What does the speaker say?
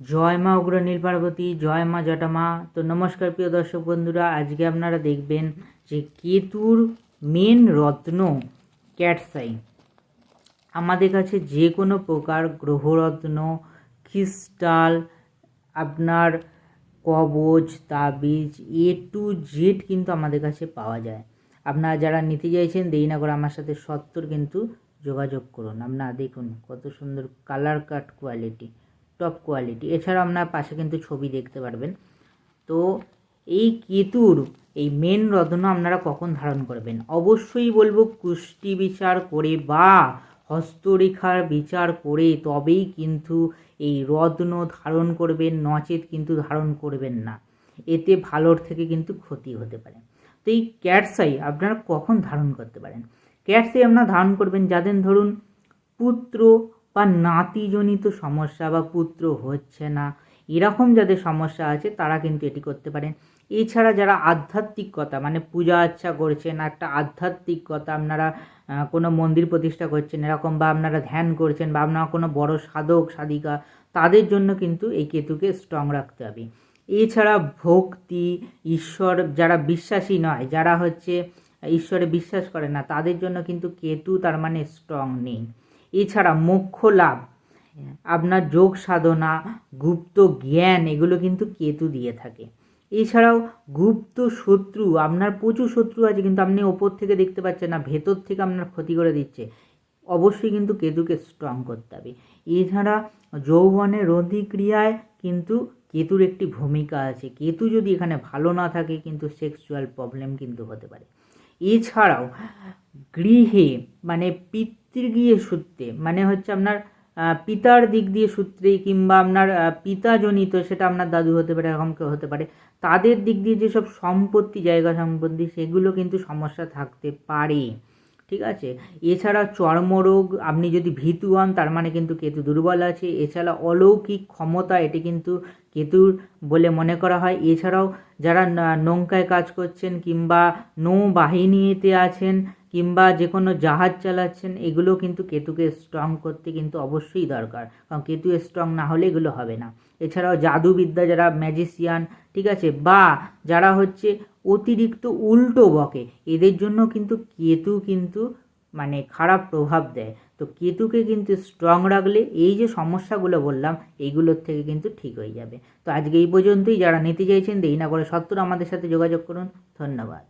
জয় মা উগ্রনীল পার্বতী, জয় মা জটামা। তো নমস্কার প্রিয় দর্শক বন্ধুরা, আজকে আপনারা দেখবেন যে কেতুর মেন রত্ন ক্যাটসাই। আমাদের কাছে যে কোনো প্রকার গ্রহরত্ন, ক্রিস্টাল, আপনার কবচ, তাবিজ, A to Z কিন্তু আমাদের কাছে পাওয়া যায়। আপনারা যারা নিতে চাইছেন দেরি না করে আমার সাথে সত্তর কিন্তু যোগাযোগ করুন। আপনারা দেখুন কত সুন্দর কালার কাট কোয়ালিটি, টপ কোয়ালিটি। এছাড়া আপনার পাশে কিন্তু ছবি দেখতে পারবেন। তো এই কেতুর এই মেন রত্ন আপনারা কখন ধারণ করবেন? অবশ্যই বলবো কুষ্টি বিচার করে বা হস্তরেখার বিচার করে তবেই কিন্তু এই রত্ন ধারণ করবেন, নচেত কিন্তু ধারণ করবেন না। এতে ভালোর থেকে কিন্তু ক্ষতি হতে পারে। তো এই ক্যাটসাই আপনারা কখন ধারণ করতে পারেন? ক্যাটসাই আপনারা ধারণ করবেন যাদের ধরুন পুত্র বা নাতিজনিত সমস্যা বা পুত্র হচ্ছে না, এরকম যাদের সমস্যা আছে তারা কিন্তু এটি করতে পারেন। এছাড়া যারা আধ্যাত্মিকতা মানে পূজা আর্চা করছেন, একটা আধ্যাত্মিকতা আপনারা কোনো মন্দির প্রতিষ্ঠা করছেন এরকম, বা আপনারা ধ্যান করছেন, বা আপনারা কোনো বড় সাধক সাধিকা, তাদের জন্য কিন্তু এই কেতুকে স্ট্রং রাখতে হবে। এছাড়া ভক্তি, ঈশ্বর যারা বিশ্বাসী নয়, যারা হচ্ছে ঈশ্বরে বিশ্বাস করে না, তাদের জন্য কিন্তু কেতু তার মানে স্ট্রং নেই। এছাড়া মোক্ষ লাভ, আপনার যোগ সাধনা, গুপ্ত জ্ঞান, এগুলো কিন্তু কেতু দিয়ে থাকে। এছাড়াও গুপ্ত শত্রু, আপনার প্রচুর শত্রু আছে কিন্তু আপনি ওপর থেকে দেখতে পাচ্ছেন না, ভেতর থেকে আপনার ক্ষতি করে দিচ্ছে, অবশ্যই কিন্তু কেতুকে স্ট্রং করতে হবে। এছাড়া যৌবনের রতিক্রিয়ায় কিন্তু কেতুর একটি ভূমিকা আছে। কেতু যদি এখানে ভালো না থাকে কিন্তু সেক্সুয়াল প্রবলেম কিন্তু হতে পারে। এছাড়াও গৃহে মানে পিতৃগৃহে সূত্রে, মানে হচ্ছে আপনার পিতার দিক দিয়ে সূত্রে, কিংবা আপনার পিতাজনিত, সেটা আপনার দাদু হতে পারে, এরকম কেউ হতে পারে, তাদের দিক দিয়ে যেসব সম্পত্তি, জায়গা সম্পত্তি, সেগুলো কিন্তু সমস্যা থাকতে পারে। ঠিক আছে। এছাড়া চর্মরোগ, আপনি যদি ভীতু হন তার মানে কিন্তু কেতু দুর্বল আছে। এছাড়া অলৌকিক ক্ষমতা, এটি কিন্তু কেতুর বলে মনে করা হয়। এছাড়াও যারা নৌকায় কাজ করছেন, কিংবা নৌবাহিনীতে আছেন, কিংবা যে কোনো জাহাজ চালাচ্ছেন, এগুলো কিন্তু কেতুকে স্ট্রং করতে কিন্তু অবশ্যই দরকার, কারণ কেতু স্ট্রং না হলে এগুলো হবে না। এছাড়াও জাদুবিদ্যা, যারা ম্যাজিশিয়ান, ঠিক আছে, বা যারা হচ্ছে অতিরিক্ত উল্টো বকে, এদের জন্য কিন্তু কেতু কিন্তু মানে খারাপ প্রভাব দেয়। তো কেতুকে কিন্তু স্ট্রং রাখলে এই যে সমস্যাগুলো বললাম এইগুলোর থেকে কিন্তু ঠিক হয়ে যাবে। তো আজকে এই পর্যন্তই। যারা নিতে চাইছেন দেরি না করে সত্তর আমাদের সাথে যোগাযোগ করুন। ধন্যবাদ।